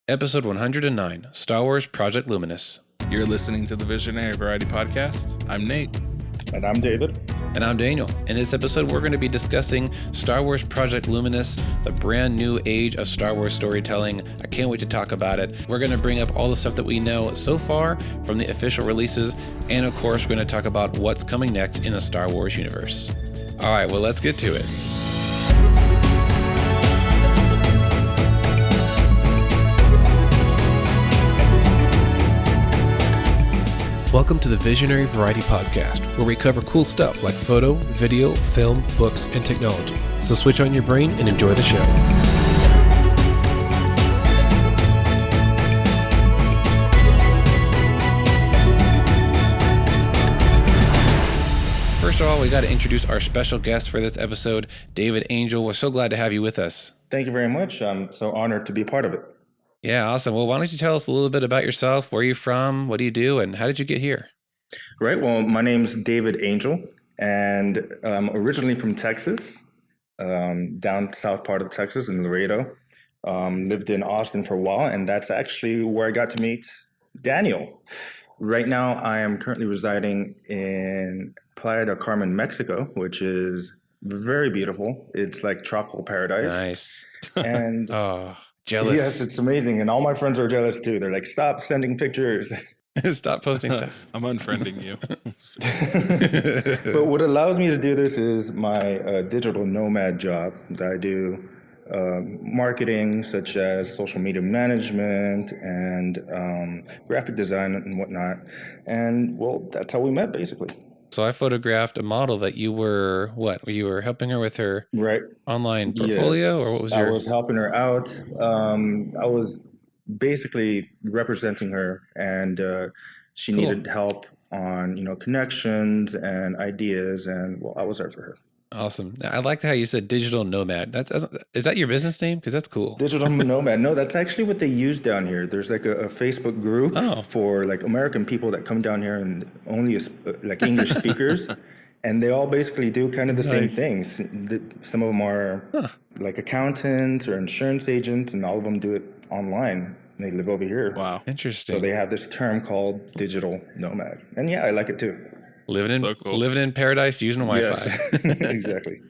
Episode 109, Star Wars Project Luminous. You're listening to the Visionary Variety Podcast. I'm Nate. And I'm David. And I'm Daniel. In this episode, we're going to be discussing Star Wars Project Luminous, the brand new age of Star Wars storytelling. I can't wait to talk about it. We're going to bring up all the stuff that we know so far from the official releases. And of course, we're going to talk about what's coming next in the Star Wars universe. All right, well, let's get to it. Welcome to the Visionary Variety Podcast, where we cover cool stuff like photo, video, film, books, and technology. So switch on your brain and enjoy the show. First of all, we got to introduce our special guest for this episode, David Angel. We're so glad to have you with us. Thank you very much. I'm so honored to be a part of it. Yeah, awesome. Well, why don't you tell us a little bit about yourself? Where are you from? What do you do? And how did you get here? Right. Well, my name's David Angel, and I'm originally from Texas, down south part of Texas in Laredo. Lived in Austin for a while, and that's actually where I got to meet Daniel. Right now, I am currently residing in Playa del Carmen, Mexico, which is very beautiful. It's like tropical paradise. Nice. And oh, jealous. Yes, it's amazing. And all my friends are jealous too. They're like, stop sending pictures. Stop posting stuff. I'm unfriending you. But what allows me to do this is my digital nomad job that I do. Marketing, such as social media management and graphic design and whatnot. And well, that's how we met, basically. So I photographed a model that you were, you were helping her with her online portfolio, yes. Or what was I was helping her out. I was basically representing her, and she needed help on, connections and ideas, and well, I was there for her. Awesome. I liked how you said digital nomad. Is that your business name? Because that's cool. Digital nomad. No, that's actually what they use down here. There's like a Facebook group for like American people that come down here and only like English speakers. And they all basically do kind of the same things. Some of them are like accountants or insurance agents, and all of them do it online. They live over here. Wow. Interesting. So they have this term called digital nomad. And yeah, I like it too. Living in paradise using Wi-Fi. Yes, exactly.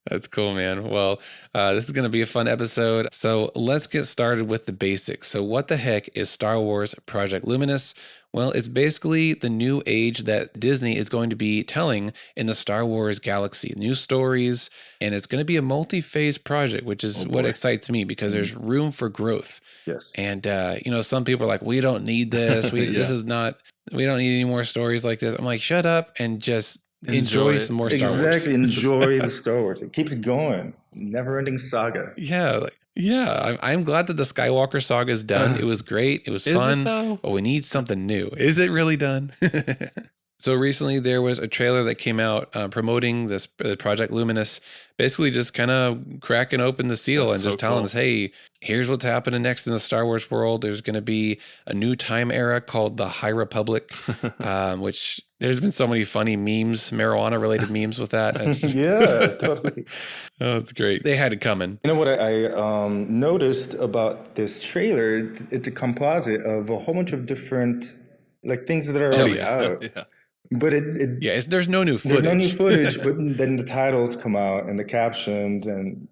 That's cool, man. Well, this is going to be a fun episode. So let's get started with the basics. So what the heck is Star Wars Project Luminous? Well, it's basically the new age that Disney is going to be telling in the Star Wars galaxy. New stories, and it's going to be a multi-phase project, which is what excites me because there's room for growth. Yes. And, some people are like, we don't need this. This is not, we don't need any more stories like this. I'm like, shut up and just enjoy some more Star Wars. Exactly. Enjoy the Star Wars. It keeps going. Never-ending saga. Yeah. I'm glad that the Skywalker saga is done. It was great. It was fun. But we need something new. Is it really done? So recently there was a trailer that came out promoting this Project Luminous, basically just kind of cracking open the seal and just telling us, hey, here's what's happening next in the Star Wars world. There's going to be a new time era called the High Republic, which there's been so many funny memes, marijuana-related memes with that. Yeah, totally. Oh, it's great. They had it coming. You know what I noticed about this trailer? It's a composite of a whole bunch of different like things that are already out. Yeah. But there's no new footage. There's no new footage, but then the titles come out and the captions, and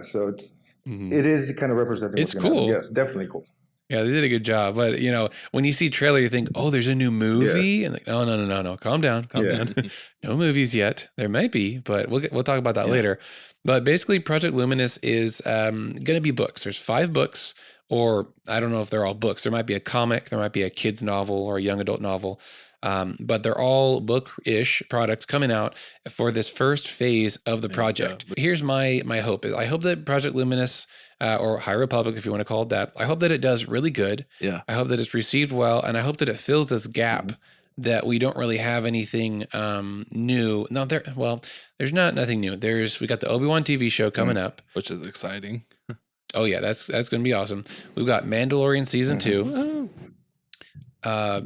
so it is kind of representing. It's cool. Yes, definitely cool. Yeah, they did a good job. But when you see trailer, you think, oh, there's a new movie, and like, oh, no, calm down. No movies yet. There might be, but we'll talk about that later. But basically, Project Luminous is going to be books. There's 5 books, or I don't know if they're all books. There might be a comic, there might be a kid's novel or a young adult novel. But they're all book-ish products coming out for this first phase of the project. Here's my hope. I hope that Project Luminous, or High Republic, if you want to call it that, I hope that it does really good. Yeah. I hope that it's received well, and I hope that it fills this gap that we don't really have anything new. There's nothing new. We got the Obi-Wan TV show coming up, which is exciting. Oh yeah, that's going to be awesome. We've got Mandalorian season 2.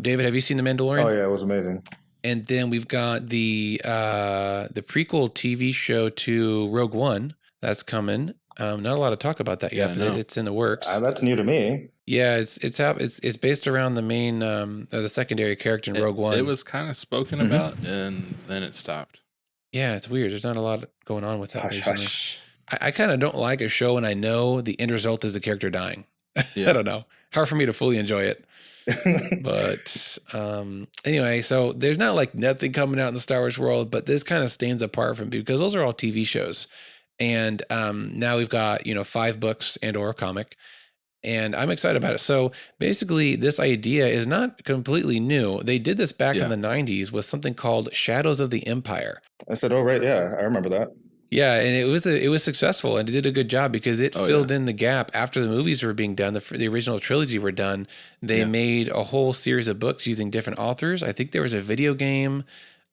David, have you seen The Mandalorian? Oh yeah, it was amazing. And then we've got the prequel TV show to Rogue One that's coming. Not a lot of talk about that yet, but it's in the works. That's new to me. Yeah, it's based around the main the secondary character in Rogue One. It was kind of spoken about, and then it stopped. Yeah, it's weird. There's not a lot going on with that recently. Hush. I kind of don't like a show when I know the end result is the character dying. I don't know. Hard for me to fully enjoy it. But anyway, so there's not like nothing coming out in the Star Wars world, but this kind of stands apart from because those are all TV shows. And now we've got, 5 books and or a comic. And I'm excited about it. So basically, this idea is not completely new. They did this back in the 90s with something called Shadows of the Empire. I said, oh, right. Yeah, I remember that. Yeah, and it was successful, and it did a good job because it filled in the gap after the movies were being done. The original trilogy were done. They made a whole series of books using different authors. I think there was a video game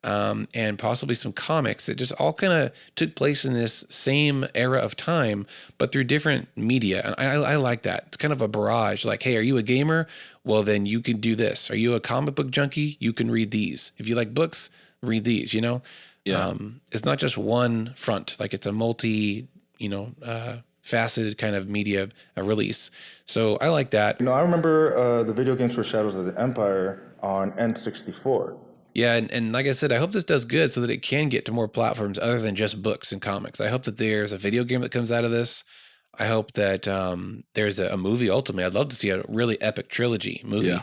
and possibly some comics that just all kind of took place in this same era of time, but through different media. And I like that. It's kind of a barrage. Like, hey, are you a gamer? Well, then you can do this. Are you a comic book junkie? You can read these. If you like books, read these, Yeah. It's not just one front, like it's a multi, faceted kind of media release. So I like that. I remember the video games for Shadows of the Empire on N64. Yeah, and like I said, I hope this does good so that it can get to more platforms other than just books and comics. I hope that there's a video game that comes out of this. I hope that there's a movie ultimately. I'd love to see a really epic trilogy movie. Yeah.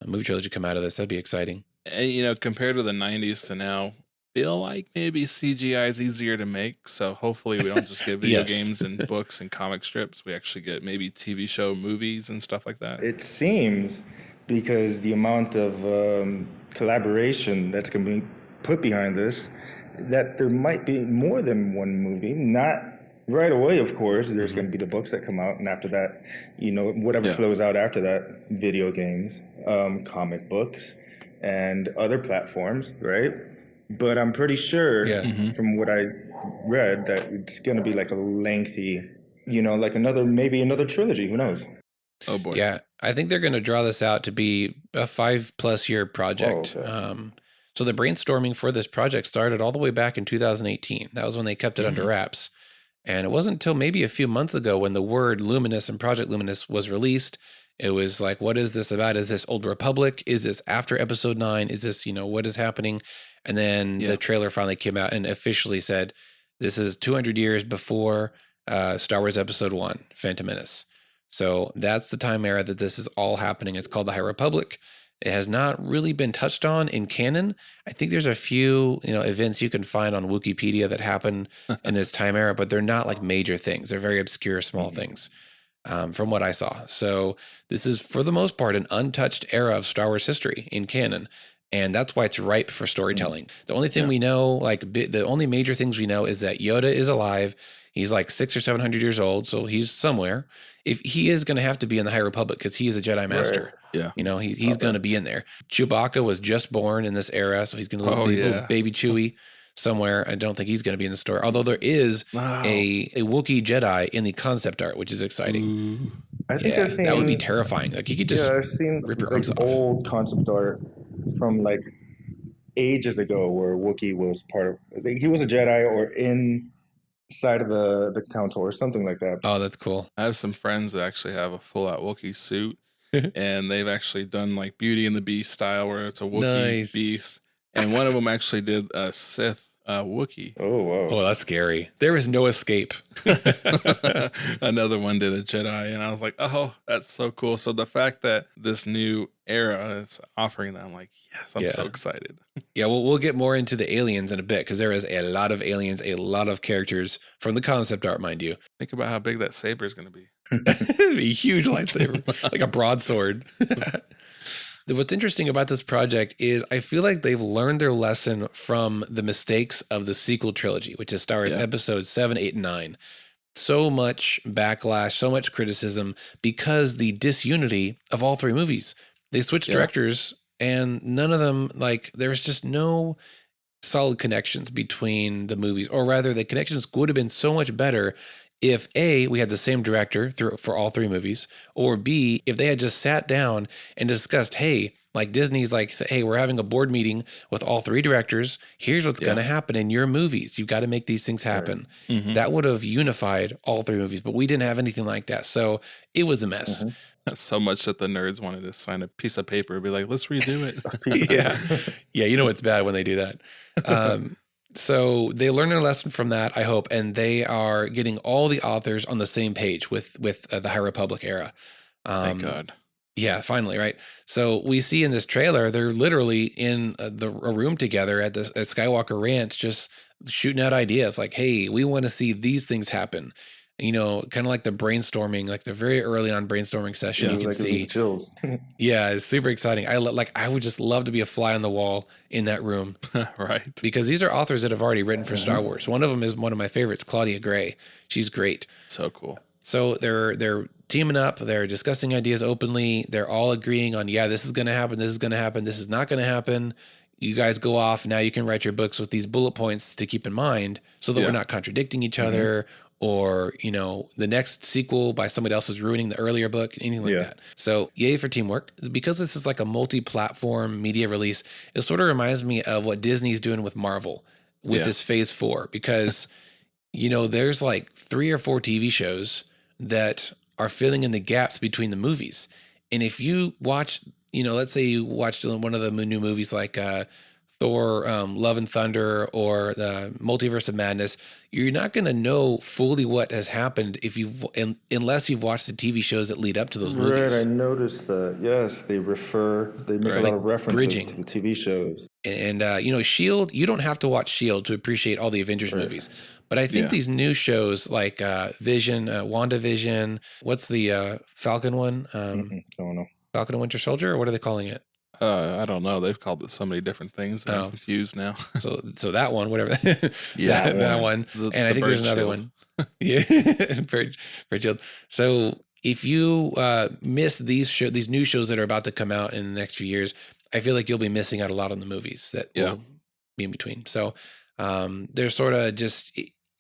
A movie trilogy come out of this. That'd be exciting. And, compared to the 90s to now, feel like maybe CGI is easier to make. So hopefully we don't just get video games and books and comic strips. We actually get maybe TV show movies and stuff like that. It seems because the amount of collaboration that's going to be put behind this, that there might be more than one movie. Not right away, of course. There's going to be the books that come out. And after that, whatever flows out after that, video games, comic books, and other platforms, right? But I'm pretty sure from what I read that it's going to be like a lengthy, like maybe another trilogy. Who knows? Oh boy. Yeah. I think they're going to draw this out to be a 5+ year project. Oh, okay. So the brainstorming for this project started all the way back in 2018. That was when they kept it under wraps. And it wasn't until maybe a few months ago when the word Luminous and Project Luminous was released. It was like, what is this about? Is this Old Republic? Is this after Episode 9? Is this, what is happening? And then the trailer finally came out and officially said, this is 200 years before Star Wars Episode 1, Phantom Menace. So that's the time era that this is all happening. It's called the High Republic. It has not really been touched on in canon. I think there's a few, events you can find on Wikipedia that happen in this time era, but they're not like major things. They're very obscure, small things. From what I saw. So this is, for the most part, an untouched era of Star Wars history in canon. And that's why it's ripe for storytelling. The only thing we know, the only major things we know is that Yoda is alive. He's like 600 or 700 years old, so he's somewhere. If he is going to have to be in the High Republic because he is a Jedi Master. Right. Yeah. He's going to be in there. Chewbacca was just born in this era, so he's going to be little baby Chewie somewhere. I don't think he's going to be in the story, although there is a Wookiee Jedi in the concept art, which is exciting. Ooh. I think that would be terrifying. Like, he could just I've seen rip your arms off. Old concept art from like ages ago where Wookiee was part of. He was a Jedi or inside of the council or something like that. Oh, that's cool. I have some friends that actually have a full-out Wookiee suit, and they've actually done like Beauty and the Beast style where it's a Wookiee beast. And one of them actually did a Sith Wookiee. Oh, wow. Oh, that's scary. There is no escape. Another one did a Jedi, and I was like, oh, that's so cool. So the fact that this new era is offering that, I'm like, yes, I'm so excited. Yeah, we'll get more into the aliens in a bit because there is a lot of aliens, a lot of characters from the concept art, mind you. Think about how big that saber is going to be. It'd be a huge lightsaber, like a broadsword. What's interesting about this project is I feel like they've learned their lesson from the mistakes of the sequel trilogy, which is Star Wars Episodes 7, 8, and 9. So much backlash, so much criticism because the disunity of all 3 movies. They switched directors and none of them, there's just no solid connections between the movies, or rather the connections would have been so much better if A, we had the same director for all 3 movies, or B, if they had just sat down and discussed, hey, like Disney's like, hey, we're having a board meeting with all 3 directors. Here's what's going to happen in your movies. You've got to make these things happen. Right. Mm-hmm. That would have unified all 3 movies, but we didn't have anything like that. So it was a mess. Mm-hmm. That's so much that the nerds wanted to sign a piece of paper and be like, let's redo it. Yeah. You know, it's bad when they do that. So they learned a lesson from that, I hope, and they are getting all the authors on the same page with the High Republic era. Thank God. Yeah, finally, right? So we see in this trailer, they're literally in a room together at Skywalker Ranch, just shooting out ideas like, hey, we want to see these things happen. You know, kind of like the brainstorming, like the very early on brainstorming session. You can see chills. Yeah, it's super exciting. I would just love to be a fly on the wall in that room, right? Because these are authors that have already written for Star Wars. One of them is one of my favorites, Claudia Gray. She's great. So cool. So they're teaming up. They're discussing ideas openly. They're all agreeing on, this is going to happen. This is going to happen. This is not going to happen. You guys go off. Now you can write your books with these bullet points to keep in mind, so that we're not contradicting each other. Or, the next sequel by somebody else is ruining the earlier book, anything like that. So yay for teamwork. Because this is like a multi-platform media release, it sort of reminds me of what Disney's doing with Marvel with this Phase 4. Because, there's like 3 or 4 TV shows that are filling in the gaps between the movies. And if you watch, let's say you watched one of the new movies like Thor, Love and Thunder, or the Multiverse of Madness, you're not going to know fully what has happened unless you've watched the TV shows that lead up to those movies. Right, I noticed that. Yes, they make a lot of references to the TV shows. And S.H.I.E.L.D., you don't have to watch S.H.I.E.L.D. to appreciate all the Avengers movies. But I think these new shows like Vision, WandaVision, what's the Falcon one? I don't know. Falcon and Winter Soldier, or what are they calling it? I don't know. They've called it so many different things. I'm confused now. so that one, whatever. That one. And I think there's another one. Yeah, Bird Shield. So if you miss these new shows that are about to come out in the next few years, I feel like you'll be missing out a lot on the movies that will be in between. So they're sort of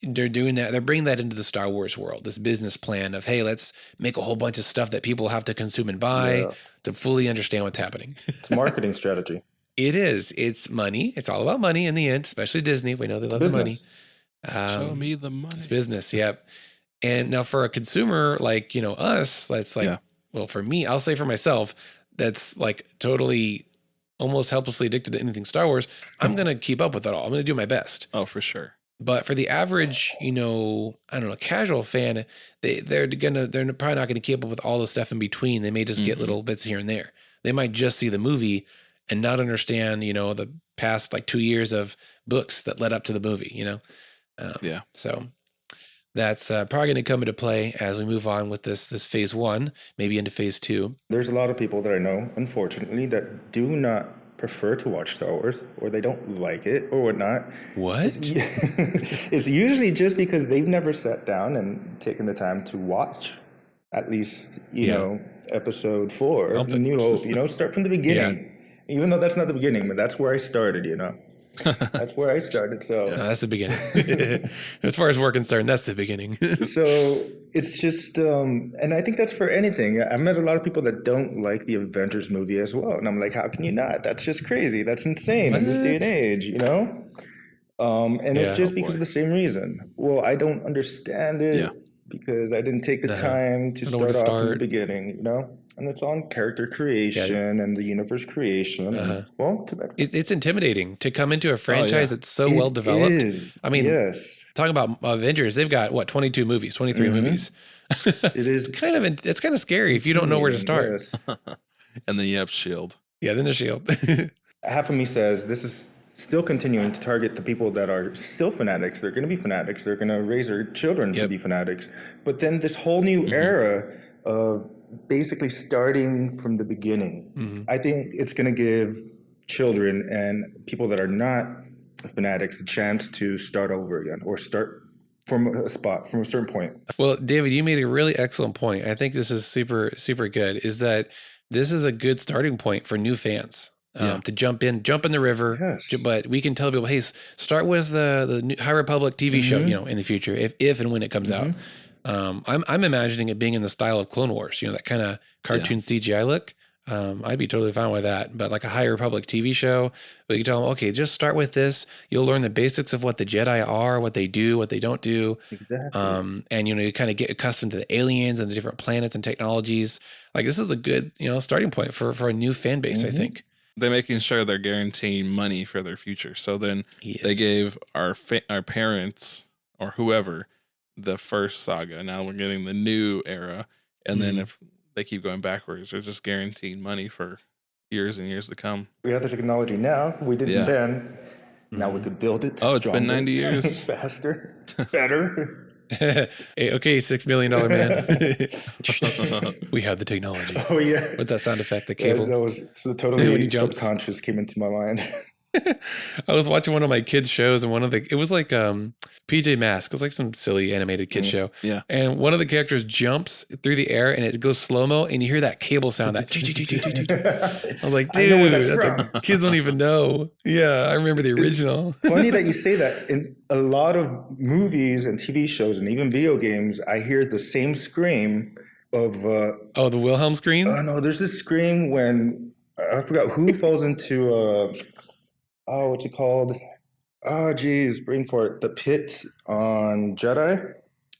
they're doing that. They're bringing that into the Star Wars world, this business plan of, hey, let's make a whole bunch of stuff that people have to consume and buy to fully understand what's happening. It's a marketing strategy. It is. It's money. It's all about money in the end, especially Disney. We know they love the money. Show me the money. It's business. Yep. And now for a consumer like, us, that's like, well, for me, I'll say for myself, that's like totally almost helplessly addicted to anything Star Wars. I'm going to keep up with it all. I'm going to do my best. Oh, for sure. But for the average, casual fan, they're probably not going to keep up with all the stuff in between. They may just get little bits here and there. They might just see the movie and not understand, the past like 2 years of books that led up to the movie, So that's probably going to come into play as we move on with this Phase 1, maybe into Phase 2. There's a lot of people that I know, unfortunately, that do not prefer to watch Star Wars, or they don't like it or whatnot. What? It's usually just because they've never sat down and taken the time to watch at least, episode 4, New Hope, start from the beginning. Even though that's not the beginning, but that's where I started, That's where I started. So that's the beginning. As far as we're concerned, that's the beginning. So it's just, and I think that's for anything. I've met a lot of people that don't like the Avengers movie as well. And I'm like, how can you not? That's just crazy. That's insane in this day and age, And it's just because of the same reason. Well, I don't understand it because I didn't take the time to start off from the beginning, And it's on character creation and the universe creation. Well, it's intimidating to come into a franchise that's so well developed. I mean, talking about Avengers, they've got 22 movies, 23 movies. It is it's kind of scary if you don't know where to start. Yes. And then you have S.H.I.E.L.D. Yeah, then the S.H.I.E.L.D. Half of me says this is still continuing to target the people that are still fanatics. They're going to be fanatics. They're going to raise their children to be fanatics. But then this whole new era of basically starting from the beginning, I think it's going to give children and people that are not fanatics a chance to start over again or start from a certain point. Well, David, you made a really excellent point. I think this is super, super good, is that this is a good starting point for new fans. To jump in the river, but we can tell people, hey, start with the new High Republic TV show, in the future, if and when it comes out. I'm imagining it being in the style of Clone Wars, that kind of cartoon CGI look. I'd be totally fine with that. But like a High Republic TV show, we can tell them, okay, just start with this. You'll learn the basics of what the Jedi are, what they do, what they don't do. Exactly. And you kind of get accustomed to the aliens and the different planets and technologies. Like this is a good, starting point for a new fan base, I think. They're making sure they're guaranteeing money for their future. So then they gave our parents or whoever the first saga. Now we're getting the new era. And then if they keep going backwards, they're just guaranteeing money for years and years to come. We have the technology now. We didn't then. Now we could build it. It's been 90 years. Faster, better. Okay, $6 million man. We have the technology. Oh yeah. What's that sound effect? The cable. That was so totally subconscious came into my mind. I was watching one of my kids' shows, and it was like PJ Masks. It was like some silly animated kid show. Yeah. And one of the characters jumps through the air, and it goes slow mo, and you hear that cable sound. I was like, dude, kids don't even know. Yeah, I remember the original. Funny that you say that. In a lot of movies and TV shows, and even video games, I hear the same scream of. The Wilhelm scream. Oh no, there's this scream when I forgot who falls into. What's it called? Oh, geez, brain fart. The pit on Jedi.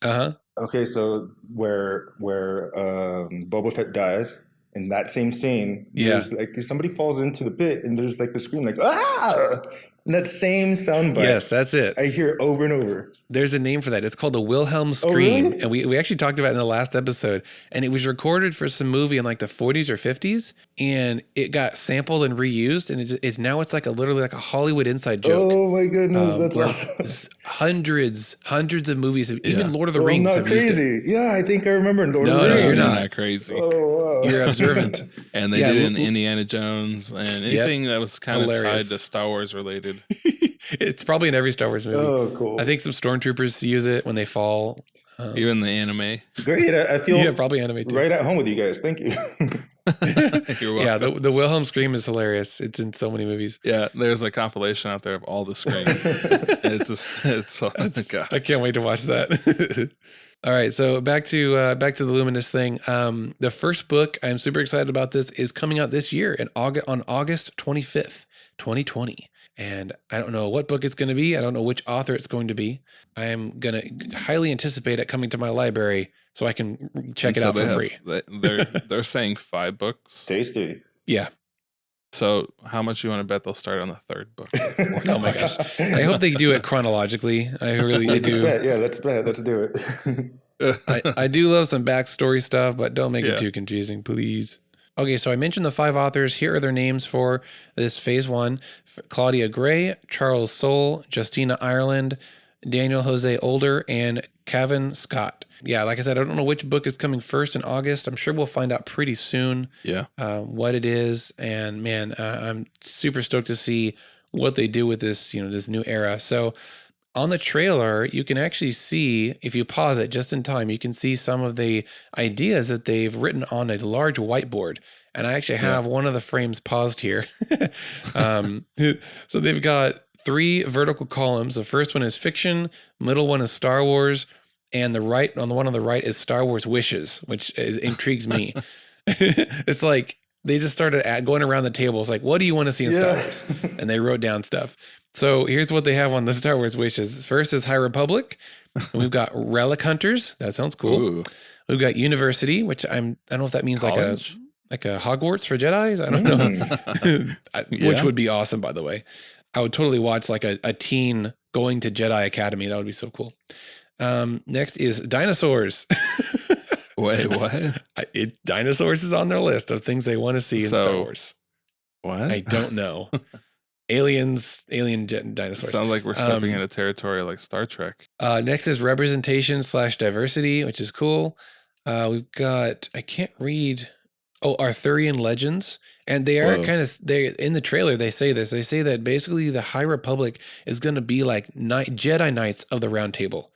Okay, so where Boba Fett dies in that same scene, there's like somebody falls into the pit, and there's like the scream, like ah, and that same sound bite. Yes, that's it. I hear it over and over. There's a name for that. It's called the Wilhelm scream, really? And we actually talked about it in the last episode. And it was recorded for some movie in like the 40s or 50s, and it got sampled and reused, and it's like literally like a Hollywood inside joke. Oh my goodness, that's awesome. Hundreds of movies, even Lord of the Rings. I'm not crazy. Yeah, I think I remember Lord of the Rings. No, you're not crazy. Oh, wow. You're observant. And they did it in Indiana Jones and anything that was kind of tied to Star Wars related. It's probably in every Star Wars movie. Oh, cool. I think some stormtroopers use it when they fall. Even the anime. Great. I feel probably anime too. Right at home with you guys. Thank you. You're welcome. Yeah, the Wilhelm scream is hilarious. It's in so many movies. Yeah, there's a compilation out there of all the screams. Gosh. I can't wait to watch that. All right, so back to the Luminous thing. The first book, I'm super excited about this, is coming out this year on August 25th, 2020. And I don't know what book it's going to be. I don't know which author it's going to be. I am going to highly anticipate it coming to my library so I can check it out for free. They're saying 5 books. Tasty. Yeah. So how much you want to bet they'll start on the 3rd book? Oh my gosh. I hope they do it chronologically. I really do. Yeah, let's bet. Let's do it. I do love some backstory stuff, but don't make it too confusing, please. Okay, so I mentioned the 5 authors. Here are their names for this phase 1. Claudia Gray, Charles Soule, Justina Ireland, Daniel Jose Older, and Kevin Scott. Yeah, like I said, I don't know which book is coming first in August. I'm sure we'll find out pretty soon what it is. And man, I'm super stoked to see what they do with this, this new era. So on the trailer, you can actually see, if you pause it just in time, you can see some of the ideas that they've written on a large whiteboard. And I actually have one of the frames paused here. So they've got 3 vertical columns. The first one is fiction, middle one is Star Wars, and the one on the right is Star Wars wishes, which intrigues me. It's like they just started going around the table. It's like, what do you want to see in Star Wars? And they wrote down stuff. So here's what they have on the Star Wars wishes. First is High Republic. And we've got Relic Hunters. That sounds cool. Ooh. We've got University, which I don't know if that means College? like a Hogwarts for Jedis. I don't know. Which would be awesome, by the way. I would totally watch like a teen going to Jedi Academy. That would be so cool. Next is dinosaurs. Wait, what? Dinosaurs is on their list of things they want to see in Star Wars. What? I don't know. Alien dinosaurs. Sounds like we're stepping into territory like Star Trek. Next is representation / diversity, which is cool. We've got, I can't read. Arthurian legends. And they are in the trailer, they say this. They say that basically the High Republic is going to be like Jedi Knights of the Round Table.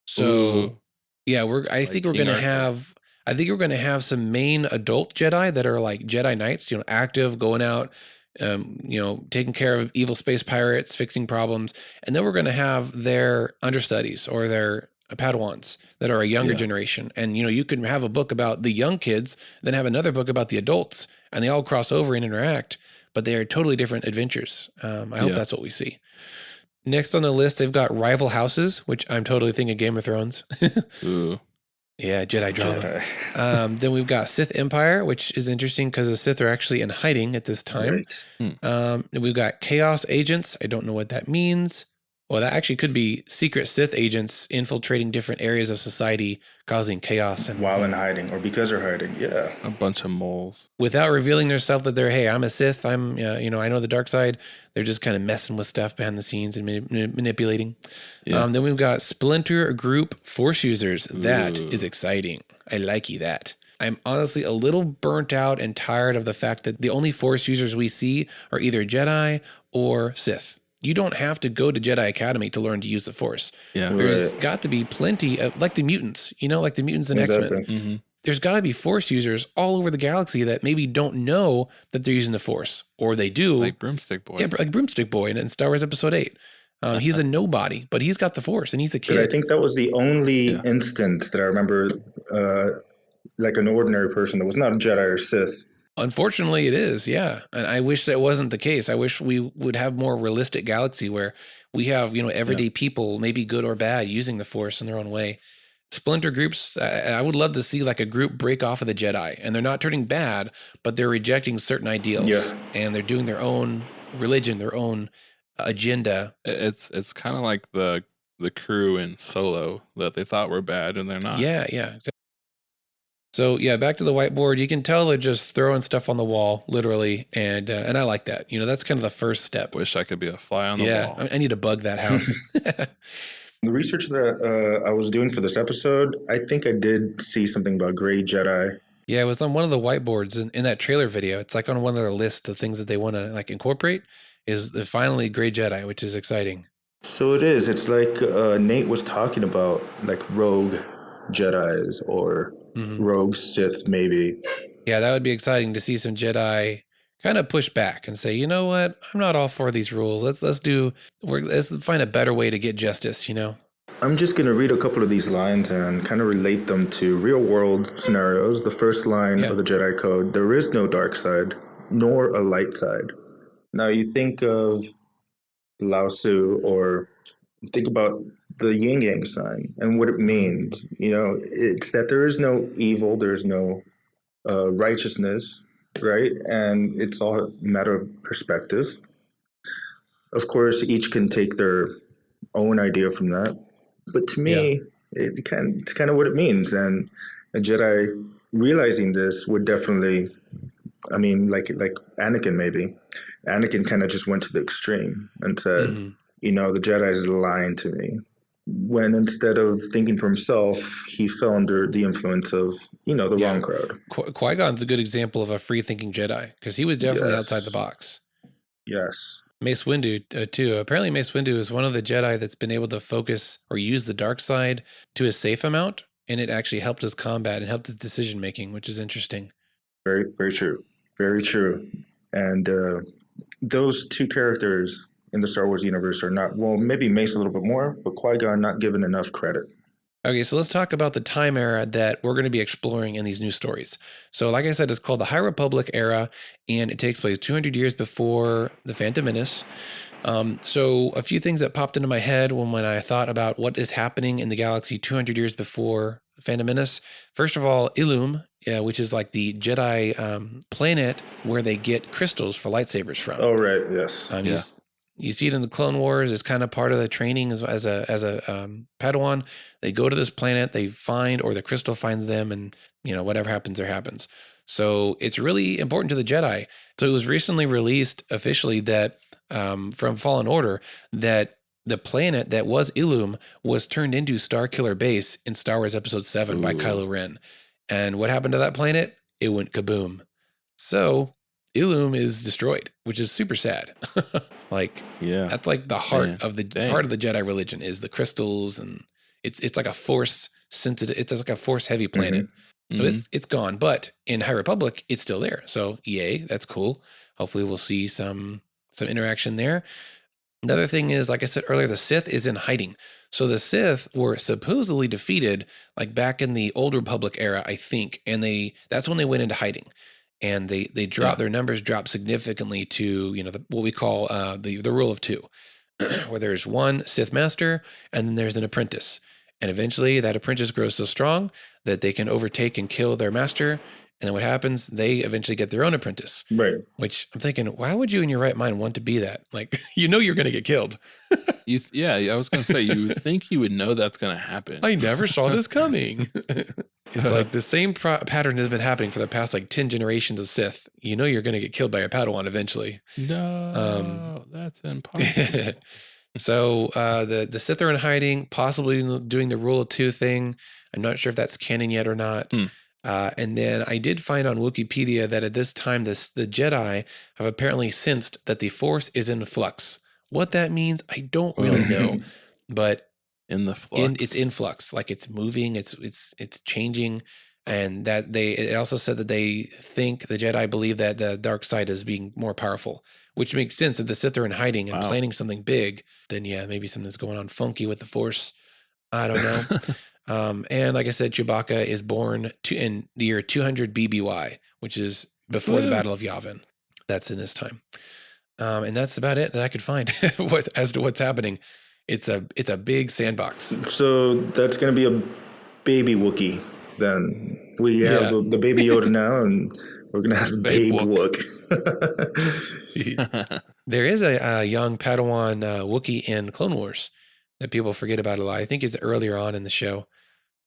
So I think we're going to have some main adult Jedi that are like Jedi Knights, active, going out, taking care of evil space pirates, fixing problems. And then we're going to have their understudies or their Padawans that are a younger generation. And, you can have a book about the young kids, then have another book about the adults, and they all cross over and interact, but they are totally different adventures. I hope that's what we see. Next on the list, they've got rival houses, which I'm totally thinking Game of Thrones. Ooh. Yeah, Jedi drama. Then we've got Sith Empire, which is interesting because the Sith are actually in hiding at this time. Right. We've got Chaos Agents. I don't know what that means. Well, that actually could be secret Sith agents infiltrating different areas of society, causing chaos. While in hiding, or because they're hiding, yeah. A bunch of moles. Without revealing themselves that they're, hey, I'm a Sith, I'm, I know the dark side. They're just kind of messing with stuff behind the scenes and manipulating. Yeah. Then we've got Splinter Group Force Users. That is exciting. I like that. I'm honestly a little burnt out and tired of the fact that the only Force users we see are either Jedi or Sith. You don't have to go to Jedi Academy to learn to use the Force. Yeah, there's got to be plenty of, like the mutants, like the mutants in X-Men. Mm-hmm. There's got to be Force users all over the galaxy that maybe don't know that they're using the Force, or they do. Like Broomstick Boy. Yeah, like Broomstick Boy in Star Wars Episode 8. He's a nobody, but he's got the Force, and he's a kid. But I think that was the only instance that I remember, like an ordinary person that was not a Jedi or Sith. Unfortunately, it is, yeah. And I wish that wasn't the case. I wish we would have more realistic galaxy where we have, everyday people, maybe good or bad, using the Force in their own way. Splinter groups, I would love to see like a group break off of the Jedi. And they're not turning bad, but they're rejecting certain ideals. Yeah. And they're doing their own religion, their own agenda. It's kind of like the crew in Solo that they thought were bad and they're not. Yeah, exactly. So yeah, back to the whiteboard. You can tell they're just throwing stuff on the wall, literally, and I like that. That's kind of the first step. Wish I could be a fly on the wall. Yeah, I need to bug that house. The research that I was doing for this episode, I think I did see something about Grey Jedi. Yeah, it was on one of the whiteboards in that trailer video. It's like on one of their list of things that they want to like incorporate. Is the finally Grey Jedi, which is exciting. So it is. It's like Nate was talking about, like rogue Jedis or rogue Sith, maybe. Yeah, that would be exciting to see some Jedi kind of push back and say, you know what, I'm not all for these rules. Let's find a better way to get justice. I'm just gonna read a couple of these lines and kind of relate them to real world scenarios. The first line of the Jedi Code: "There is no dark side, nor a light side." Now you think of Lao Tzu, or think about the yin yang sign and what it means. It's that there is no evil, there's no righteousness, right? And it's all a matter of perspective. Of course, each can take their own idea from that, but to me, it's kind of what it means. And a Jedi realizing this would definitely, like Anakin, maybe. Anakin kind of just went to the extreme and said, the Jedi is lying to me. When instead of thinking for himself, he fell under the influence of, the wrong crowd. Qui-Gon's a good example of a free-thinking Jedi, because he was definitely outside the box. Yes. Mace Windu, too. Apparently, Mace Windu is one of the Jedi that's been able to focus or use the dark side to a safe amount, and it actually helped his combat and helped his decision-making, which is interesting. Very, very true. Very true. And those two characters in the Star Wars universe are not, well, maybe Mace a little bit more, but Qui-Gon not given enough credit. Okay, so let's talk about the time era that we're going to be exploring in these new stories. So like I said, it's called the High Republic era, and it takes place 200 years before the Phantom Menace. So a few things that popped into my head when I thought about what is happening in the galaxy 200 years before Phantom Menace. First of all, Ilum, which is like the Jedi planet where they get crystals for lightsabers from. Oh, right, yes. You see it in the Clone Wars as kind of part of the training as a Padawan. They go to this planet, they find, or the crystal finds them, and whatever happens, there happens. So it's really important to the Jedi. So it was recently released officially that from Fallen Order that the planet that was Ilum was turned into Starkiller Base in Star Wars Episode 7 by Kylo Ren. And what happened to that planet? It went kaboom. So Ilum is destroyed, which is super sad. That's like the heart of the part of the Jedi religion is the crystals, and it's like a force sensitive. It's like a force heavy planet, so it's gone. But in High Republic, it's still there. So yay, that's cool. Hopefully, we'll see some interaction there. Another thing is, like I said earlier, the Sith is in hiding. So the Sith were supposedly defeated like back in the Old Republic era, I think, and that's when they went into hiding, and they dropped their numbers dropped significantly to what we call the rule of two, where there's one Sith master and then there's an apprentice, and eventually that apprentice grows so strong that they can overtake and kill their master. And then what happens? They eventually get their own apprentice. Right. Which I'm thinking, why would you in your right mind want to be that? Like, you're going to get killed. I was going to say, you would think you would know that's going to happen. I never saw this coming. It's like the same pattern has been happening for the past like 10 generations of Sith. You're going to get killed by a Padawan eventually. No, that's impossible. So the Sith are in hiding, possibly doing the rule of two thing. I'm not sure if that's canon yet or not. And then I did find on Wikipedia that at this time, the Jedi have apparently sensed that the Force is in flux. What that means, I don't really know, but in the flux, it's in flux, like it's moving, it's changing, and that it also said that they think the Jedi believe that the dark side is being more powerful, which makes sense. If the Sith are in hiding and planning something big, then maybe something's going on funky with the Force. I don't know. And like I said, Chewbacca is born in the year 200 BBY, which is before the Battle of Yavin. That's in this time. And that's about it that I could find as to what's happening. It's a big sandbox. So that's going to be a baby Wookiee then. We have the baby Yoda now, and we're going to have a babe Wook. There is a young Padawan Wookiee in Clone Wars that people forget about a lot. I think it's earlier on in the show.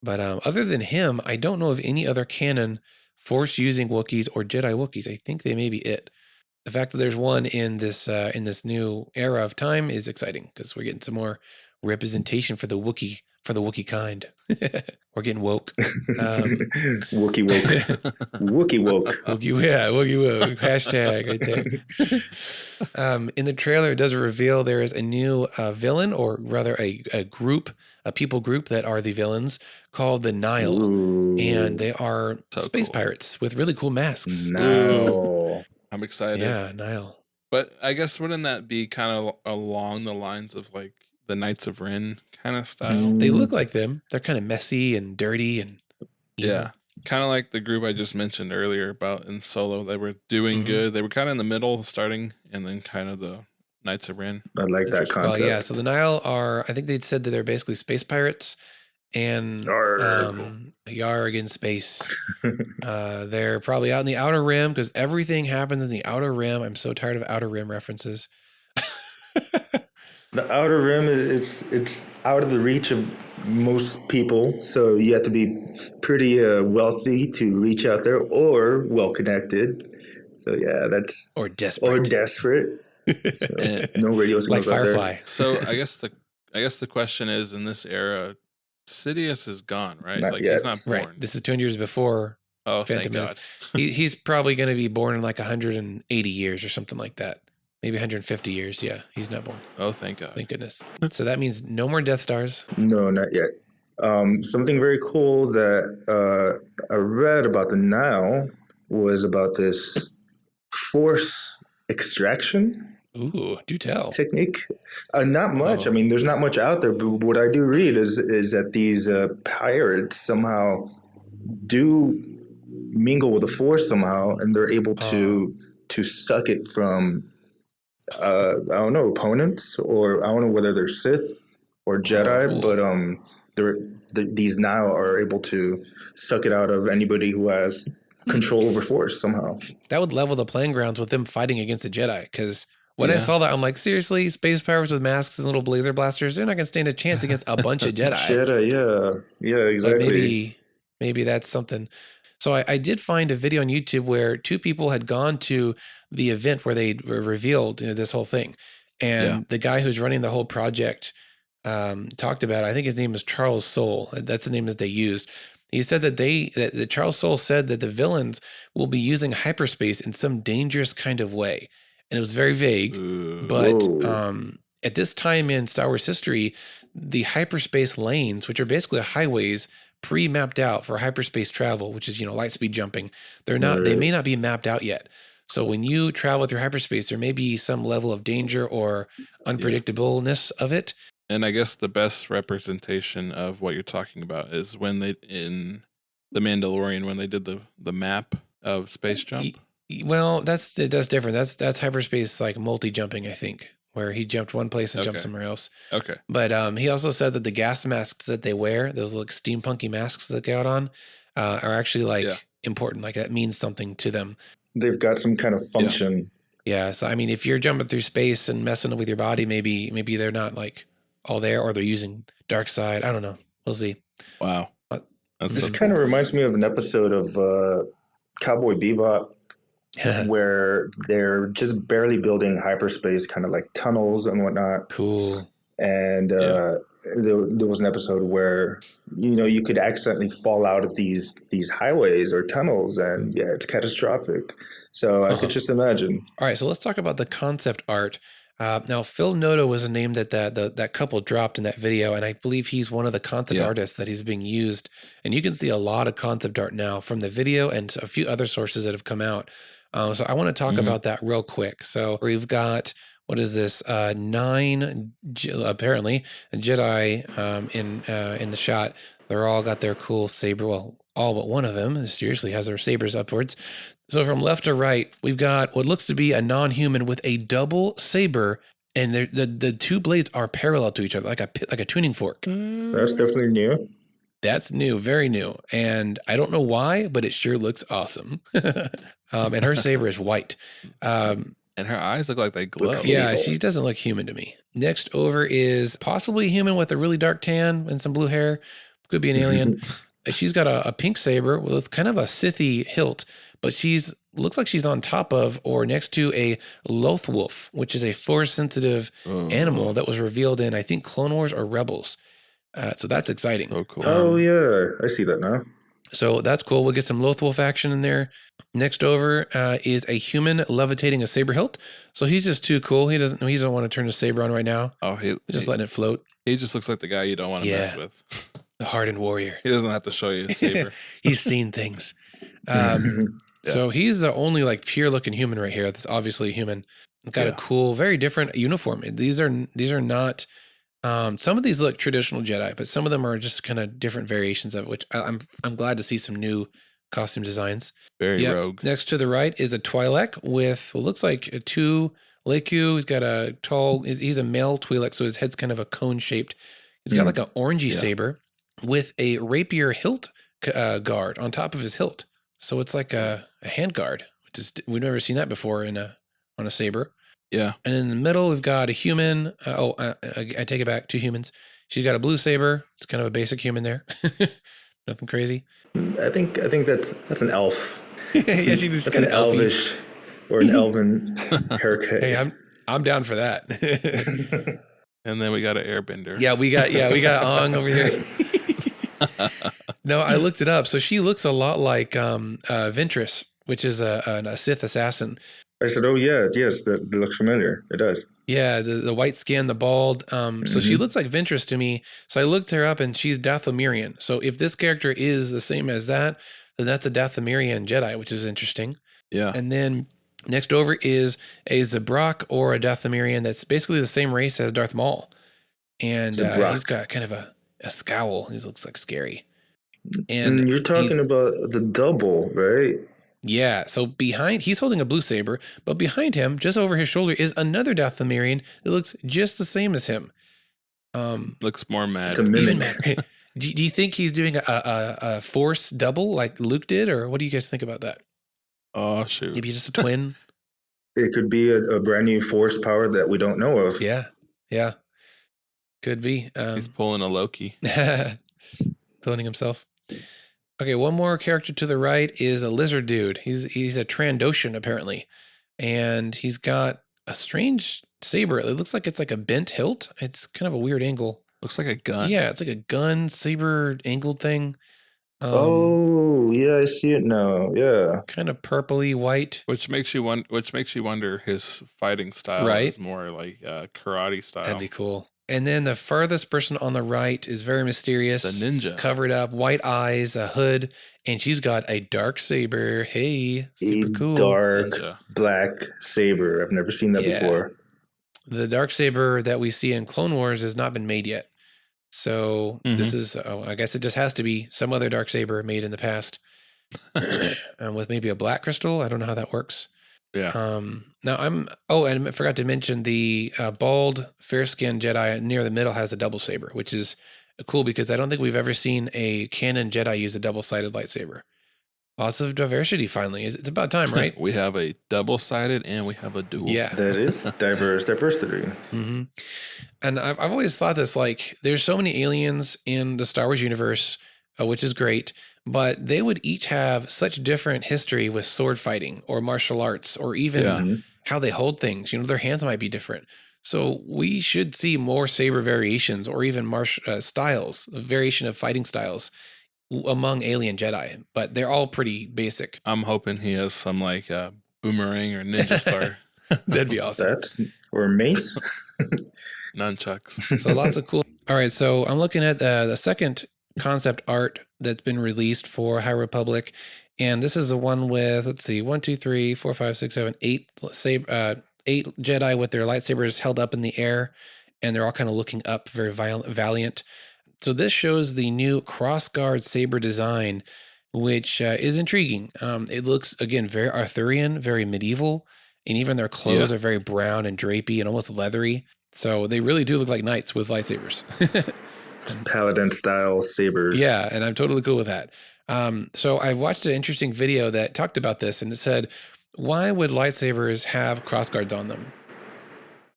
But other than him, I don't know of any other canon Force-using Wookiees or Jedi Wookiees. I think they may be it. The fact that there's one in this new era of time is exciting because we're getting some more representation for the Wookiee kind. We're getting woke. Wookiee woke. Wookiee woke. Wookiee woke. Hashtag right there. In the trailer, it does reveal there is a new villain, or rather a people group that are the villains called the Nile. Ooh. And they are space pirates with really cool masks. No. I'm excited. Yeah, Nile. But I guess wouldn't that be kind of along the lines of like the Knights of Ren kind of style? They look like them. They're kind of messy and dirty and evil. Yeah. Kind of like the group I just mentioned earlier about in Solo. They were doing good. They were kind of in the middle starting, and then kind of the Knights of Ren. I like that concept. Well, yeah, so the Nile are, I think they'd said that they're basically space pirates, and Yarg in space. They're probably out in the Outer Rim because everything happens in the Outer Rim. I'm so tired of Outer Rim references. The Outer Rim, it's out of the reach of most people, so you have to be pretty wealthy to reach out there, or well-connected. So yeah, that's... Or desperate. So, no radio signals like Firefly. There. So I guess the question is, in this era, Sidious is gone, right? Not like yet. He's not born. Right. This is 200 years before Phantom Menace. He's probably going to be born in like 180 years or something like that. Maybe 150 years. Yeah, he's not born. Oh, thank God. Thank goodness. So that means no more Death Stars. No, not yet. Something very cool that I read about the Nile was about this Force extraction. Ooh, do tell. Technique. Not much. I mean, there's not much out there, but what I do read is that these pirates somehow do mingle with the Force somehow, and they're able to suck it from I don't know, opponents, or I don't know whether they're Sith or Jedi, but these now are able to suck it out of anybody who has control over Force somehow. That would level the playing grounds with them fighting against the Jedi, because when I saw that, I'm like, seriously, space pirates with masks and little laser blasters, they're not going to stand a chance against a bunch of Jedi. Yeah, exactly. But maybe that's something. So I did find a video on YouTube where two people had gone to the event where they revealed this whole thing. And the guy who's running the whole project talked about it. I think his name is Charles Soule. That's the name that they used. He said that Charles Soule said that the villains will be using hyperspace in some dangerous kind of way. And it was very vague. But at this time in Star Wars history, the hyperspace lanes, which are basically highways, pre-mapped out for hyperspace travel, which is light speed jumping. They're not. They may not be mapped out yet. So when you travel through hyperspace, there may be some level of danger or unpredictableness of it. And I guess the best representation of what you're talking about is when they in The Mandalorian, when they did the map of space jump. Well, that's different. That's hyperspace like multi-jumping, I think, where he jumped one place and jumped somewhere else. Okay. But he also said that the gas masks that they wear, those like steampunky masks that they got on, are actually like important. Like that means something to them. They've got some kind of function. Yeah. So I mean, if you're jumping through space and messing with your body, maybe they're not like all there, or they're using dark side. I don't know. We'll see. Wow. This kind of reminds me of an episode of Cowboy Bebop where they're just barely building hyperspace, kind of like tunnels and whatnot. Cool. And there was an episode where, you could accidentally fall out of these highways or tunnels, and it's catastrophic. So I could just imagine. All right, so let's talk about the concept art. Now, Phil Noto was a name that couple dropped in that video, and I believe he's one of the concept artists that is being used. And you can see a lot of concept art now from the video and a few other sources that have come out. So I want to talk about that real quick. So we've got, what is this? 9 apparently Jedi in the shot. They're all got their cool saber. Well, all but one of them seriously has their sabers upwards. So from left to right, we've got what looks to be a non-human with a double saber, and the two blades are parallel to each other, like a tuning fork. That's definitely new. That's new, very new, and I don't know why, but it sure looks awesome. And her saber is white. And her eyes look like they glow. Yeah, she doesn't look human to me. Next over is possibly human with a really dark tan and some blue hair. Could be an alien. She's got a pink saber with kind of a Sithy hilt, but looks like she's on top of or next to a Lothwolf, which is a force-sensitive animal that was revealed in, I think, Clone Wars or Rebels. So that's exciting. Oh, cool. Oh, yeah. I see that now. So that's cool. We'll get some Lothwolf action in there. Next over is a human levitating a saber hilt. So he's just too cool. He doesn't want to turn his saber on right now. Oh, he's just letting it float. He just looks like the guy you don't want to mess with. The hardened warrior. He doesn't have to show you his saber. He's seen things. So he's the only like pure looking human right here. That's obviously human. Got a cool, very different uniform. These are not. Some of these look traditional Jedi, but some of them are just kind of different variations of it, which I'm glad to see some new costume designs. Very rogue. Next to the right is a Twi'lek with what looks like a 2 Leku. He's got a tall. He's a male Twi'lek, so his head's kind of a cone shaped. He's got like an orangey saber with a rapier hilt guard on top of his hilt. So it's like a hand guard, which is we've never seen that before on a saber. Yeah. And in the middle, we've got a human. I take it back. 2 humans. She's got a blue saber. It's kind of a basic human there. Nothing crazy. I think that's an elf. Yeah, she's got an elvish or an elven haircut. Hey, I'm down for that. And then we got an airbender. Yeah, we got Ong over here. No, I looked it up. So she looks a lot like Ventress, which is a Sith assassin. I said, oh, yeah, yes, that looks familiar. It does. Yeah, the white skin, the bald. So she looks like Ventress to me. So I looked her up, and she's Dathomirian. So if this character is the same as that, then that's a Dathomirian Jedi, which is interesting. Yeah. And then next over is a Zabrak or a Dathomirian that's basically the same race as Darth Maul. And he's got kind of a scowl. He looks like scary. And you're talking about the double, right? Yeah, so he's holding a blue saber, but behind him, just over his shoulder, is another Dathomirian that looks just the same as him. Looks more mad. Even madder. Do you think he's doing a force double like Luke did, or what do you guys think about that? Oh, shoot. Maybe just a twin? It could be a brand new force power that we don't know of. Yeah. Could be. He's pulling a Loki. Cloning himself. Okay, one more character to the right is a lizard dude. He's a Trandoshan apparently, and he's got a strange saber. It looks like it's like a bent hilt. It's kind of a weird angle. Looks like a gun. Yeah, it's like a gun saber angled thing. Oh yeah, I see it now. Yeah, kind of purpley white, which makes you wonder his fighting style is more like karate style. That'd be cool. And then the furthest person on the right is very mysterious. The ninja. Covered up, white eyes, a hood, and she's got a dark saber. Hey, super cool. Dark Ninja. black saber. I've never seen that before. The dark saber that we see in Clone Wars has not been made yet. So this is, I guess it just has to be some other dark saber made in the past. With maybe a black crystal. I don't know how that works. Yeah. Now and I forgot to mention the bald, fair-skinned Jedi near the middle has a double saber, which is cool because I don't think we've ever seen a canon Jedi use a double-sided lightsaber. Lots of diversity finally. It's about time, right? We have a double-sided and we have a dual. Yeah. That is diversity. Mm-hmm. And I've always thought this, like, there's so many aliens in the Star Wars universe, which is great, but they would each have such different history with sword fighting or martial arts or even how they hold things. You know, their hands might be different. So we should see more saber variations or even styles, a variation of fighting styles among alien Jedi, but they're all pretty basic. I'm hoping he has some like boomerang or ninja star. That'd be awesome. Or mace. Nunchucks. So lots of cool. All right, so I'm looking at the second concept art that's been released for High Republic, and this is the one with, let's see, 1, 2, 3, 4, 5, 6, 7, 8 8 Jedi with their lightsabers held up in the air, and they're all kind of looking up, very valiant. So this shows the new crossguard saber design, which is intriguing. It looks, again, very Arthurian, very medieval, and even their clothes are very brown and drapey and almost leathery. So they really do look like knights with lightsabers. Paladin style sabers. Yeah, and I'm totally cool with that. So I watched an interesting video that talked about this, and it said, why would lightsabers have crossguards on them?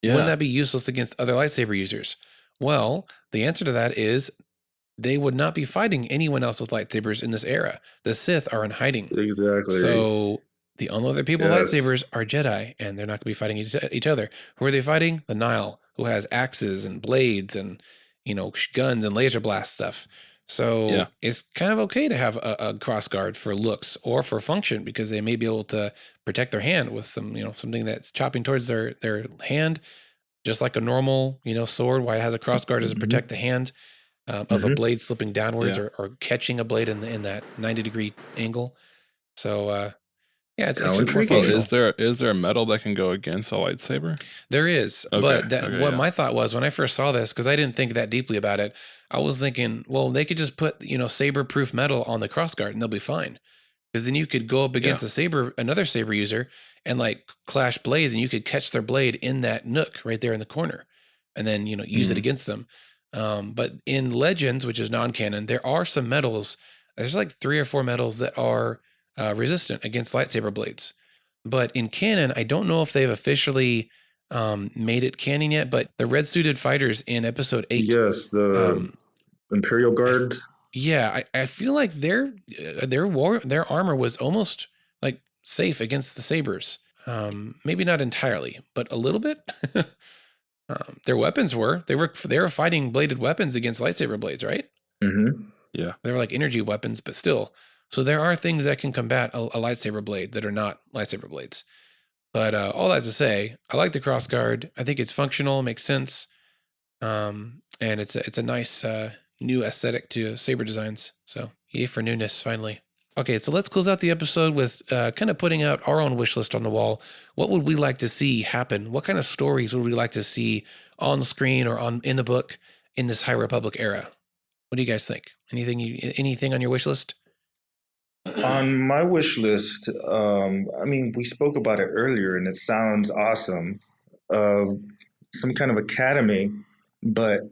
Yeah. Wouldn't that be useless against other lightsaber users? Well, the answer to that is they would not be fighting anyone else with lightsabers in this era. The Sith are in hiding. Exactly. So the only other people with lightsabers are Jedi, and they're not going to be fighting each other. Who are they fighting? The Nile, who has axes and blades and, you know, guns and laser blast stuff. So it's kind of okay to have a crossguard for looks or for function, because they may be able to protect their hand with some, you know, something that's chopping towards their hand, just like a normal, you know, sword. Why it has a crossguard is to protect the hand of a blade slipping downwards or catching a blade in that 90-degree angle. So yeah, it's actually more functional. Is there a metal that can go against a lightsaber? There is, but what my thought was when I first saw this, because I didn't think that deeply about it, I was thinking, well, they could just put, you know, saber-proof metal on the crossguard and they'll be fine. Because then you could go up against another saber user and like clash blades, and you could catch their blade in that nook right there in the corner, and then, you know, use it against them. But in Legends, which is non-canon, there are some metals. There's like 3 or 4 metals that are resistant against lightsaber blades. But in canon, I don't know if they've officially made it canon yet, but the red suited fighters in episode 8. Yes, the Imperial Guard. I feel like their armor was almost like safe against the sabers. Maybe not entirely, but a little bit. Their weapons were. They were fighting bladed weapons against lightsaber blades, right? Mm-hmm. Yeah. They were like energy weapons, but still. So there are things that can combat a lightsaber blade that are not lightsaber blades. But all that to say, I like the crossguard. I think it's functional, makes sense, and it's a nice new aesthetic to saber designs. So yay for newness, finally. Okay, so let's close out the episode with kind of putting out our own wish list on the wall. What would we like to see happen? What kind of stories would we like to see on the screen or in the book in this High Republic era? What do you guys think? Anything on your wish list? On my wish list, I mean, we spoke about it earlier, and it sounds awesome. Some kind of academy, but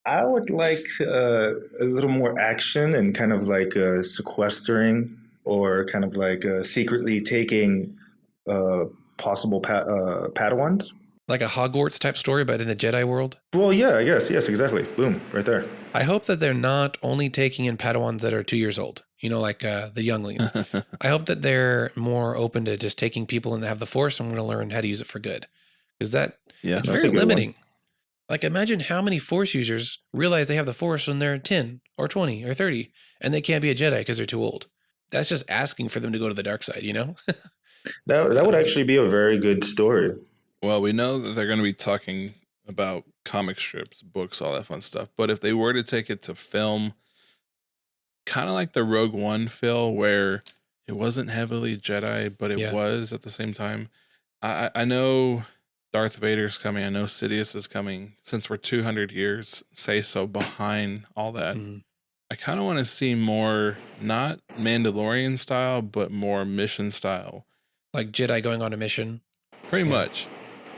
I would like a little more action and kind of like sequestering or kind of like secretly taking possible Padawans. Like a Hogwarts type story, but in the Jedi world? Well, yeah, I guess. Yes, exactly. Boom, right there. I hope that they're not only taking in Padawans that are 2 years old, you know, like the younglings. I hope that they're more open to just taking people and have the Force. I'm going to learn how to use it for good. Because it's very limiting. Like, imagine how many Force users realize they have the Force when they're 10 or 20 or 30, and they can't be a Jedi because they're too old. That's just asking for them to go to the dark side, you know? That would actually be a very good story. Well, we know that they're going to be talking about comic strips, books, all that fun stuff. But if they were to take it to film, kind of like the Rogue One feel, where it wasn't heavily Jedi, but it was at the same time. I know Darth Vader's coming. I know Sidious is coming. Since we're 200 years, say so, behind all that, I kind of want to see more, not Mandalorian style, but more mission style. Like Jedi going on a mission. Pretty much.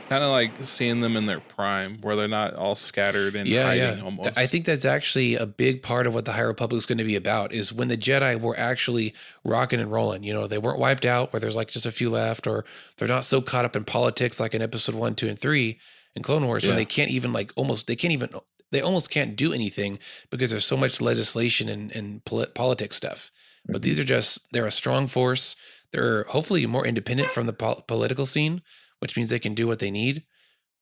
Kind of like seeing them in their prime, where they're not all scattered and hiding almost. I think that's actually a big part of what the High Republic is going to be about, is when the Jedi were actually rocking and rolling. You know, they weren't wiped out where there's like just a few left, or they're not so caught up in politics like in episode 1, 2, and 3 in Clone Wars, when they can't even they almost can't do anything because there's so much legislation and politics stuff. But these are they're a strong force. They're hopefully more independent from the political scene, which means they can do what they need.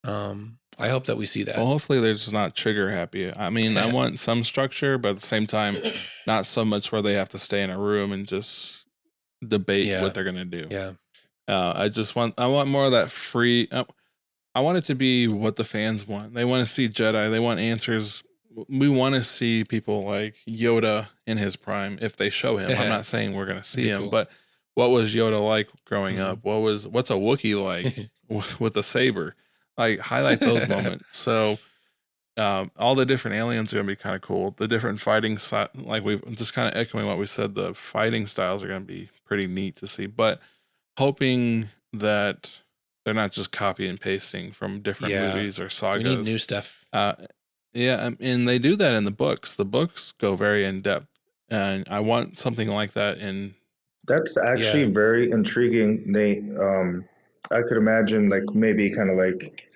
I hope that we see that. Well, hopefully they're just not trigger happy. I mean, I want some structure, but at the same time, not so much where they have to stay in a room and just debate what they're going to do. Yeah. I want more of that free. I want it to be what the fans want. They want to see Jedi. They want answers. We want to see people like Yoda in his prime if they show him. I'm not saying we're going to see him, but what was Yoda like growing up? What's a Wookiee like with a saber? Like, highlight those moments. So all the different aliens are going to be kind of cool. The different fighting like we've just kind of echoing what we said, the fighting styles are going to be pretty neat to see, but hoping that they're not just copy and pasting from different movies or sagas. We need new stuff. And they do that in the books. The books go very in depth, and I want something like that in. That's actually very intriguing. I could imagine like maybe kind of like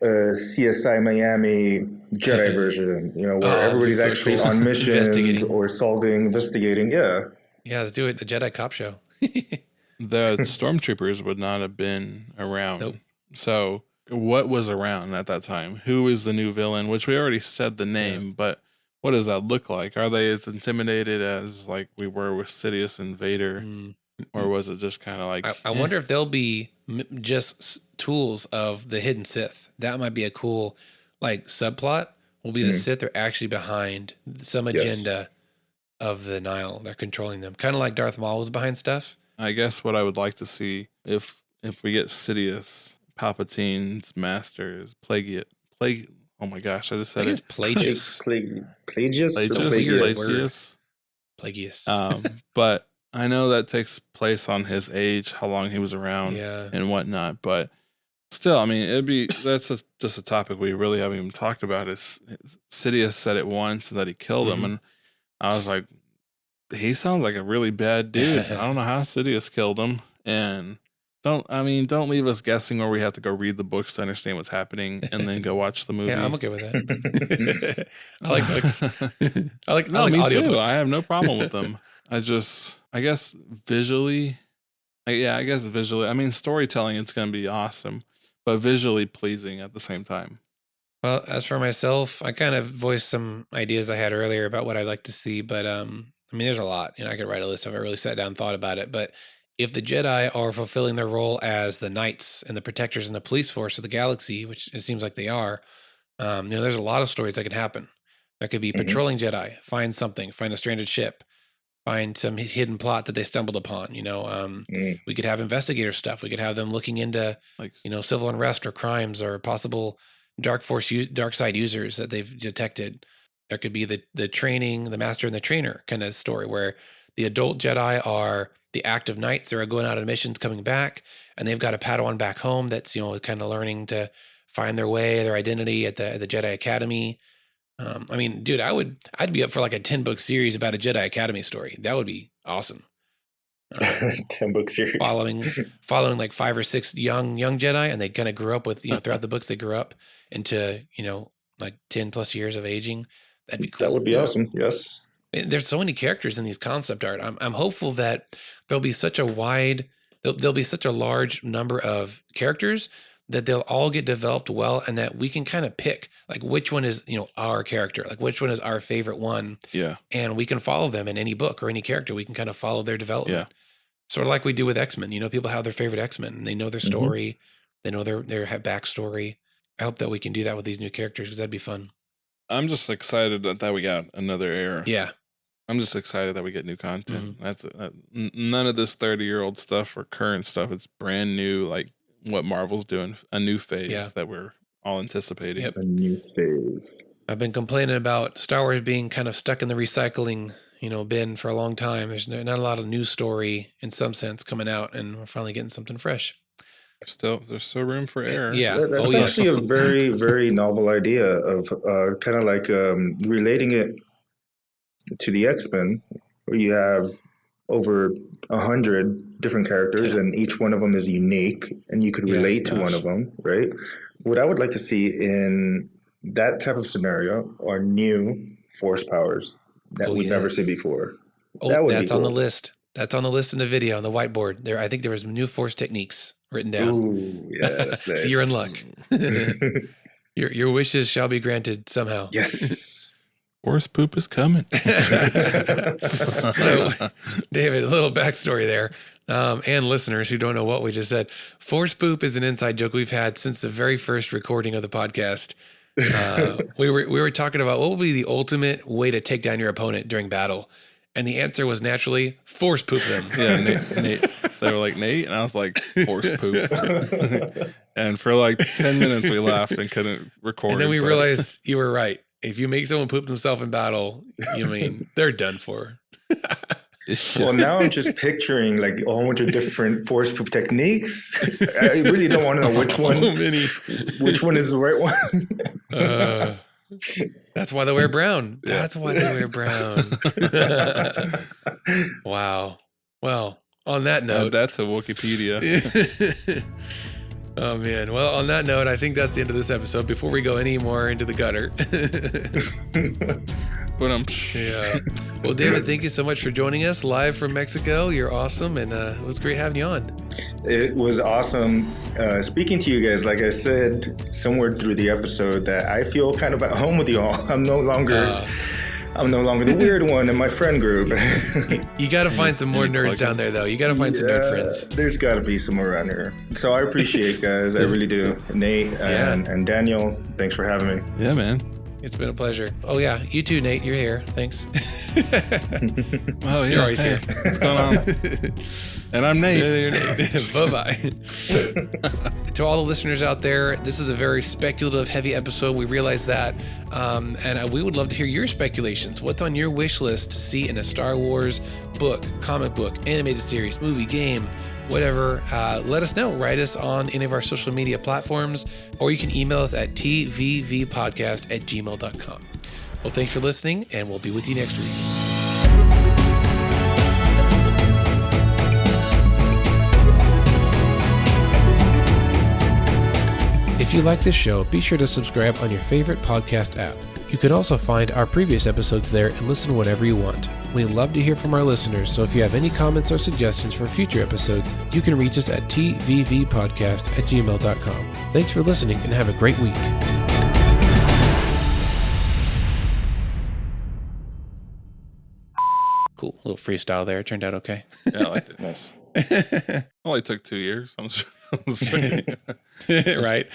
CSI Miami Jedi version, you know, where everybody's actually on missions or investigating. Yeah, let's do it. The Jedi cop show. The stormtroopers would not have been around. Nope. So what was around at that time? Who is the new villain? Which we already said the name, but what does that look like? Are they as intimidated as like we were with Sidious and Vader? Or was it just kind of like... I wonder if they'll be just tools of the hidden Sith. That might be a cool like subplot. Will be the Sith are actually behind some agenda of the Nile. They're controlling them. Kind of like Darth Maul was behind stuff. I guess what I would like to see, if we get Sidious, Palpatine's masters, oh my gosh, I just said it. Plagueis. Plagueis. But I know that takes place on his age, how long he was around and whatnot. But still, I mean, that's just a topic we really haven't even talked about. Is Sidious said it once and that he killed him, and I was like, he sounds like a really bad dude. I don't know how Sidious killed him, and don't leave us guessing, or we have to go read the books to understand what's happening and then go watch the movie. Yeah, I'm okay with that. I like books. I like me audiobooks. Too. I have no problem with them. I guess visually. I mean, storytelling, it's going to be awesome, but visually pleasing at the same time. Well, as for myself, I kind of voiced some ideas I had earlier about what I'd like to see, but I mean, there's a lot. I could write a list. I haven't really sat down and thought about it. But if the Jedi are fulfilling their role as the knights and the protectors and the police force of the galaxy, which it seems like they are, there's a lot of stories that could happen. There could be patrolling Jedi, find something, find a stranded ship, find some hidden plot that they stumbled upon. We could have investigator stuff. We could have them looking into, civil unrest or crimes or possible dark side users that they've detected. There could be the training, the master and the trainer kind of story, where the adult Jedi are the active knights. They're going out on missions, coming back, and they've got a Padawan back home that's kind of learning to find their way, their identity at the Jedi Academy. I mean, dude, I'd be up for like a 10-book series about a Jedi Academy story. That would be awesome. 10-book series following like 5 or 6 young Jedi, and they kind of grew up with throughout the books they grew up into like 10 plus years of aging. That'd be cool. That would be awesome. Yes. There's so many characters in these concept art. I'm hopeful that there'll be such a large number of characters that they'll all get developed well, and that we can kind of pick like which one is, our character, like which one is our favorite one. Yeah. And we can follow them in any book or any character. We can kind of follow their development. Yeah. Sort of like we do with X-Men. People have their favorite X-Men and they know their story. They know their backstory. I hope that we can do that with these new characters because that'd be fun. I'm just excited that we got another era. Yeah. I'm just excited that we get new content. That's none of this 30-year-old stuff or current stuff. It's brand new, like what Marvel's doing, a new phase that we're all anticipating. A new phase. I've been complaining about Star Wars being kind of stuck in the recycling, bin for a long time. There's not a lot of new story in some sense coming out, and we're finally getting something fresh. There's still room for error. Yeah. That's actually a very, very novel idea of kind of like relating it to the X-Men, where you have over 100 different characters and each one of them is unique and you could relate to one of them, right? What I would like to see in that type of scenario are new force powers that we've never seen before. That's on the list. That's on the list in the video on the whiteboard. I think there was new force techniques written down. Ooh, yeah, that's nice. So you're in luck. Your wishes shall be granted somehow. Yes. Force poop is coming. So, David, a little backstory there, and listeners who don't know what we just said. Force poop is an inside joke we've had since the very first recording of the podcast. We were talking about what would be the ultimate way to take down your opponent during battle, and the answer was naturally force poop them. Yeah, Nate. They were like, Nate, and I was like, force poop. And for like 10 minutes we laughed and couldn't record. And then we realized you were right. If you make someone poop themselves in battle, they're done for. Well, now I'm just picturing like a whole bunch of different force poop techniques. I really don't want to know which one. Which one is the right one? That's why they wear brown. That's why they wear brown. Wow. Well, on that note, that's a Wikipedia. Oh, man. Well, on that note, I think that's the end of this episode before we go any more into the gutter. Yeah. Well, David, thank you so much for joining us live from Mexico. You're awesome, and it was great having you on. It was awesome speaking to you guys. Like I said somewhere through the episode, that I feel kind of at home with y'all. I'm no longer the weird one in my friend group. You got to find some more nerds down there, though. You got to find some nerd friends. There's got to be some around here. So I appreciate guys. I really do. Nate and Daniel, thanks for having me. Yeah, man. It's been a pleasure. Oh, yeah. You too, Nate. You're here. Thanks. Oh, yeah. You're always here. What's going on? And I'm Nate. Bye-bye. To all the listeners out there, this is a very speculative, heavy episode. We realize that. And we would love to hear your speculations. What's on your wish list to see in a Star Wars book, comic book, animated series, movie, game, whatever? Let us know. Write us on any of our social media platforms, or you can email us at tvvpodcast@gmail.com. Well, thanks for listening, and we'll be with you next week. If you like this show, be sure to subscribe on your favorite podcast app. You can also find our previous episodes there and listen whenever you want. We love to hear from our listeners, so if you have any comments or suggestions for future episodes, you can reach us at tvvpodcast@gmail.com. Thanks for listening and have a great week. Cool. A little freestyle there. Turned out okay. Yeah, I liked it. Nice. Only took 2 years. I'm sure. Right.